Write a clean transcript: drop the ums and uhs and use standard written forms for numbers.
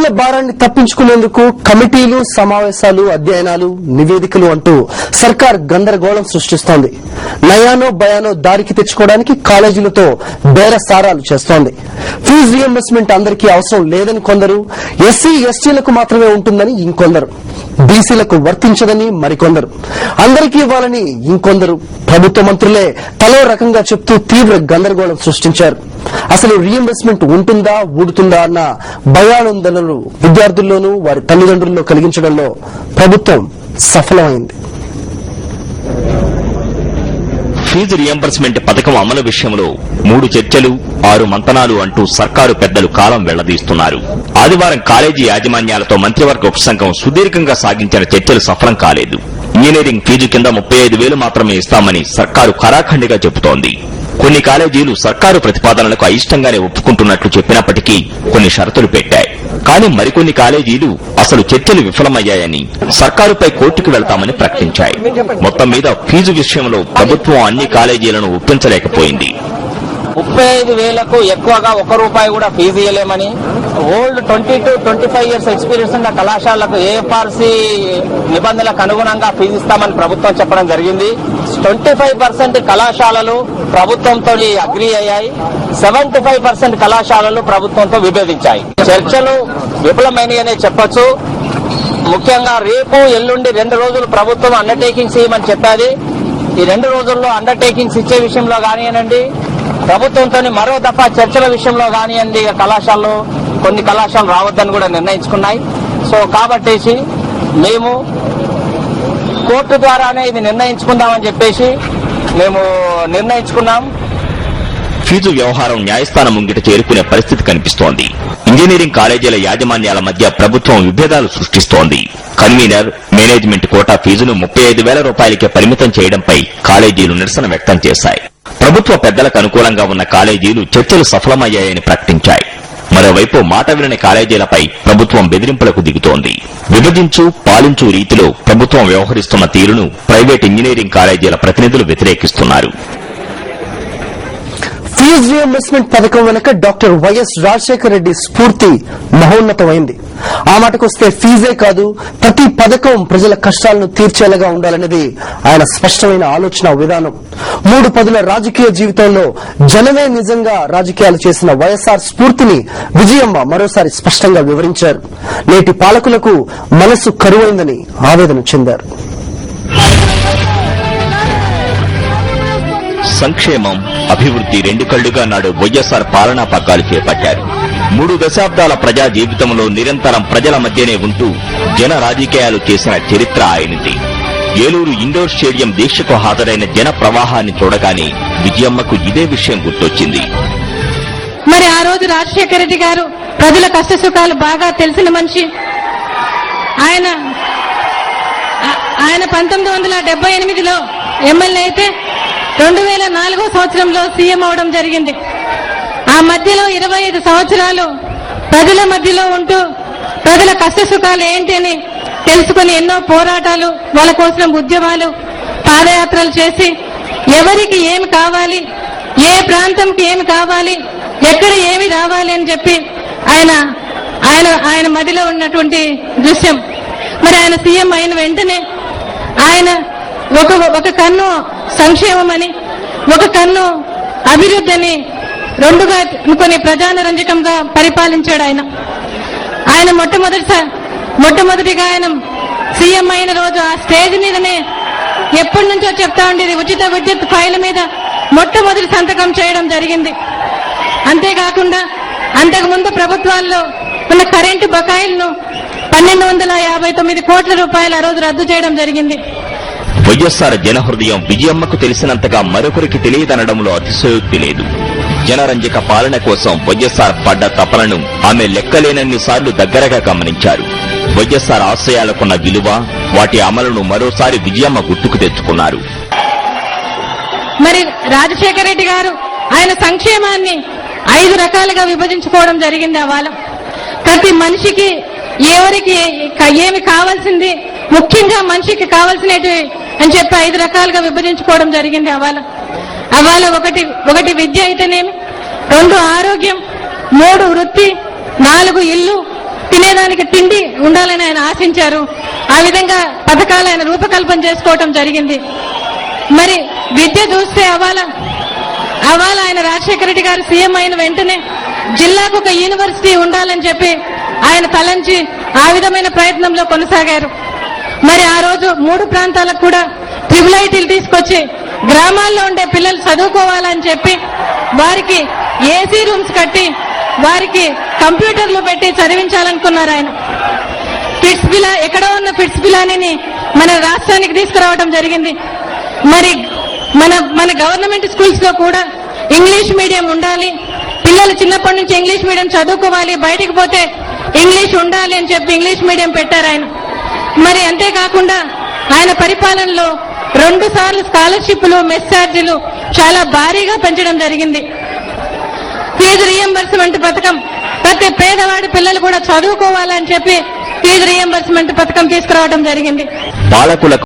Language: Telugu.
ఫీజుల భారాన్ని తప్పించుకునేందుకు కమిటీలు, సమావేశాలు, అధ్యయనాలు, నివేదికలు అంటూ సర్కార్ గందరగోళం సృష్టిస్తోంది. నయానో భయానో దారికి తెచ్చుకోవడానికి కాలేజీలతో బేరసారాలు చేస్తోంది. ఫీజు రియంబర్స్మెంట్ అందరికీ అవసరం లేదని కొందరు, ఎస్సీ ఎస్టీలకు మాత్రమే ఉంటుందని ఇంకొందరు, బీసీలకు వర్తించదని మరికొందరు, అందరికీ ఇవ్వాలని ఇంకొందరు, ప్రభుత్వ మంత్రులే తలో రకంగా చెప్తూ తీవ్ర గందరగోళం సృష్టించారు. అసలు రియంబర్స్మెంట్ ఉంటుందా ఊడుతుందా అన్న భయాందోళనలు విద్యార్థుల్లోనూ వారి తల్లిదండ్రుల్లో కలిగించడంలో ప్రభుత్వం సఫలమైంది. ఫీజు రియంబర్స్మెంట్ పథకం అమలు విషయంలో 3 చర్చలు, 6 మంతనాలు అంటూ సర్కారు పెద్దలు కాలం వెళ్లదీస్తున్నారు. ఆదివారం కాలేజీ యాజమాన్యాలతో మంత్రివర్గ ఉపసంఘం సుదీర్ఘంగా సాగించిన చర్చలు సఫలం కాలేదు. ఇంజనీరింగ్ ఫీజు కింద 35,000 మాత్రమే ఇస్తామని సర్కారు ఖరాఖండిగా చెబుతోంది. కొన్ని కాలేజీలు సర్కారు ప్రతిపాదనలకు అయిష్టంగానే ఒప్పుకుంటున్నట్లు చెప్పినప్పటికీ కొన్ని షరతులు పెట్టాయి. కానీ మరికొన్ని కాలేజీలు అసలు చర్చలు విఫలమయ్యాయని సర్కారుపై కోర్టుకు వెళ్తామని ప్రకటించాయి. మొత్తం మీద ఫీజు విషయంలో ప్రభుత్వం అన్ని కాలేజీలను ఒప్పించలేకపోయింది. 35,000కు ఎక్కువగా ₹1 కూడా ఫీజు ఇవ్వలేమని, ఓల్డ్ 20 to 25 years ఎక్స్పీరియన్స్ ఉన్న కళాశాలకు ఏఎఫ్ఆర్సీ నిబంధనలకు అనుగుణంగా ఫీజు ఇస్తామని ప్రభుత్వం చెప్పడం జరిగింది. 25% కళాశాలలు ప్రభుత్వంతో అగ్రీ అయ్యాయి, 75% కళాశాలలు ప్రభుత్వంతో విభేదించాయి. చర్చలు విఫలమైనయనే చెప్పొచ్చు. ముఖ్యంగా రేపు ఎల్లుండి 2 రోజులు ప్రభుత్వం అండర్టేకింగ్స్ ఇవ్వమని చెప్పాది. ఈ 2 రోజుల్లో అండర్టేకింగ్స్ ఇచ్చే విషయంలో కానివ్వండి, ప్రభుత్వంతో మరో దఫా చర్చల విషయంలో కానివ్వండి, కొన్ని కళాశాలలు రావద్దని కూడా నిర్ణయించుకున్నాయి. సో కాబట్టి మేము కోర్టు ద్వారానే ఇది నిర్ణయించుకుందామని చెప్పేసి మేము నిర్ణయించుకున్నాం. ఫీజు వ్యవహారం న్యాయస్థానం ముంగిట చేరుకునే పరిస్థితి కనిపిస్తోంది. ఇంజనీరింగ్ కాలేజీల యాజమాన్యాల మధ్య ప్రభుత్వం విభేదాలు సృష్టిస్తోంది. కన్వీనర్, మేనేజ్మెంట్ కోటా ఫీజును ₹35,000కే పరిమితం చేయడంపై కాలేజీలు నిరసన వ్యక్తం చేశాయి. ప్రభుత్వ పెద్దలకు అనుకూలంగా ఉన్న కాలేజీలు చర్చలు సఫలమయ్యాయని ప్రకటించాయి. మరోవైపు మాట వినని కాలేజీలపై ప్రభుత్వం బెదిరింపులకు దిగుతోంది. విభజించు, పాలించు రీతిలో ప్రభుత్వం వ్యవహరిస్తున్న తీరును ప్రైవేట్ ఇంజనీరింగ్ కాలేజీల ప్రతినిధులు వ్యతిరేకిస్తున్నారు. ఫీజు రియంబర్స్మెంట్ పథకం వెనుక డాక్టర్ వైఎస్ రాజశేఖర రెడ్డి స్ఫూర్తి మహోన్నతమైంది. ఆ మాటకొస్తే ఫీజే కాదు, ప్రతి పథకం ప్రజల కష్టాలను తీర్చేలాగా ఉండాలనేది ఆయన స్పష్టమైన ఆలోచన విధానం. 3 పదుల రాజకీయ జీవితంలో జనమే నిజంగా రాజకీయాలు చేసిన వైఎస్ఆర్ స్ఫూర్తిని విజయమ్మ మరోసారి స్పష్టంగా వివరించారు. నేటి పాలకులకు మనసు కరువైందని ఆవేదన చెందారు. సంక్షేమం, అభివృద్ధి 2 కళ్లుగా నాడు వైఎస్ఆర్ పాలనా పగ్గాలు చేపట్టారు. 3 దశాబ్దాల ప్రజా జీవితంలో నిరంతరం ప్రజల మధ్యనే ఉంటూ జన రాజకీయాలు చేసిన చరిత్ర ఆయనది. ఏలూరు ఇండోర్ స్టేడియం దీక్షకు హాజరైన జన ప్రవాహాన్ని చూడగానే విజయమ్మకు ఇదే విషయం గుర్తొచ్చింది. మరి ఆ రోజు రాజశేఖర రెడ్డి గారు ప్రజల కష్ట సుఖాలు బాగా తెలిసిన మనిషి. ఆయన 1978లో ఎమ్మెల్యే అయితే 2004 సంవత్సరంలో సీఎం అవడం జరిగింది. ఆ మధ్యలో 25 సంవత్సరాలు ప్రజల మధ్యలో ఉంటూ ప్రజల కష్ట సుఖాలు ఏంటి అని తెలుసుకుని ఎన్నో పోరాటాలు, వాళ్ళ కోసం ఉద్యమాలు, పాదయాత్రలు చేసి ఎవరికి ఏమి కావాలి, ఏ ప్రాంతంకి ఏమి కావాలి, ఎక్కడ ఏమి రావాలి అని చెప్పి ఆయన మధ్యలో ఉన్నటువంటి దృశ్యం. మరి ఆయన సీఎం అయిన వెంటనే ఆయన ఒక కన్ను సంక్షేమం అని, ఒక కన్ను అభివృద్ధి అని 2గా కొన్ని ప్రజానరంజకంగా పరిపాలించాడు ఆయన. మొట్టమొదటిగా ఆయన సీఎం అయిన రోజు ఆ స్టేజ్ మీదనే ఎప్పటి నుంచో చెప్తా ఉండేది, ఉచిత విద్యుత్ ఫైల్ మీద మొట్టమొదటి సంతకం చేయడం జరిగింది. అంతేకాకుండా అంతకుముందు ప్రభుత్వాల్లో ఉన్న కరెంటు బకాయిలను 1,259 కోట్ల రూపాయలు ఆ రోజు రద్దు చేయడం జరిగింది. వైఎస్ఆర్ జనహృదయం విజయమ్మకు తెలిసినంతగా మరొకరికి తెలియదనడంలో అతిశయోక్తి లేదు. జనరంజక పాలన కోసం వైఎస్ఆర్ పడ్డ తపనను ఆమె లెక్కలేనన్ని సార్లు దగ్గరగా గమనించారు. వైఎస్ఆర్ ఆశయాలకున్న విలువ, వాటి అమలును మరోసారి విజయమ్మ గుర్తుకు తెచ్చుకున్నారు. మరి రాజశేఖర రెడ్డి గారు ఆయన సంక్షేమాన్ని 5 రకాలుగా విభజించుకోవడం జరిగింది. అవాళ ప్రతి మనిషికి ఎవరికి ఏమి కావాల్సింది, ముఖ్యంగా మనిషికి కావాల్సినవి అని చెప్పి 5 రకాలుగా విభజించుకోవడం జరిగింది. అవాళ ఒకటి విద్య అయితేనేమి, 2 ఆరోగ్యం, 3 వృత్తి, 4 ఇల్లు, తినేదానికి తిండి ఉండాలని ఆయన ఆశించారు. ఆ విధంగా పథకాలు ఆయన రూపకల్పన చేసుకోవటం జరిగింది. మరి విద్య చూస్తే అవాల ఆయన రాజశేఖర రెడ్డి గారు సీఎం అయిన వెంటనే జిల్లాకు ఒక యూనివర్సిటీ ఉండాలని చెప్పి ఆయన తలంచి ఆ విధమైన ప్రయత్నంలో కొనసాగారు. మరి ఆ రోజు 3 ప్రాంతాలకు కూడా ట్రిపుల్ ఐటీలు తీసుకొచ్చి గ్రామాల్లో ఉండే పిల్లలు చదువుకోవాలని చెప్పి వారికి ఏసీ రూమ్స్ కట్టి వారికి కంప్యూటర్లు పెట్టి చదివించాలనుకున్నారు ఆయన. కిడ్స్ పిలా ఎక్కడో ఉన్న కిడ్స్ పిలాని మన రాష్ట్రానికి తీసుకురావడం జరిగింది. మరి మన గవర్నమెంట్ స్కూల్స్ లో కూడా ఇంగ్లీష్ మీడియం ఉండాలి, పిల్లలు చిన్నప్పటి నుంచి ఇంగ్లీష్ మీడియం చదువుకోవాలి, బయటికి పోతే ఇంగ్లీష్ ఉండాలి అని చెప్పి ఇంగ్లీష్ మీడియం పెట్టారు ఆయన. మరి అంతేకాకుండా ఆయన పరిపాలనలో 2 సార్లు స్కాలర్షిప్లు, మెస్ ఛార్జీలు చాలా భారీగా పెంచడం జరిగింది. ఫీజు రీఎంబర్స్మెంట్ పథకం, ప్రతి పేదవాడి పిల్లలు కూడా చదువుకోవాలని చెప్పి ఫీజు రీఎంబర్స్మెంట్ పథకం తీసుకురావడం జరిగింది. పాలకులకు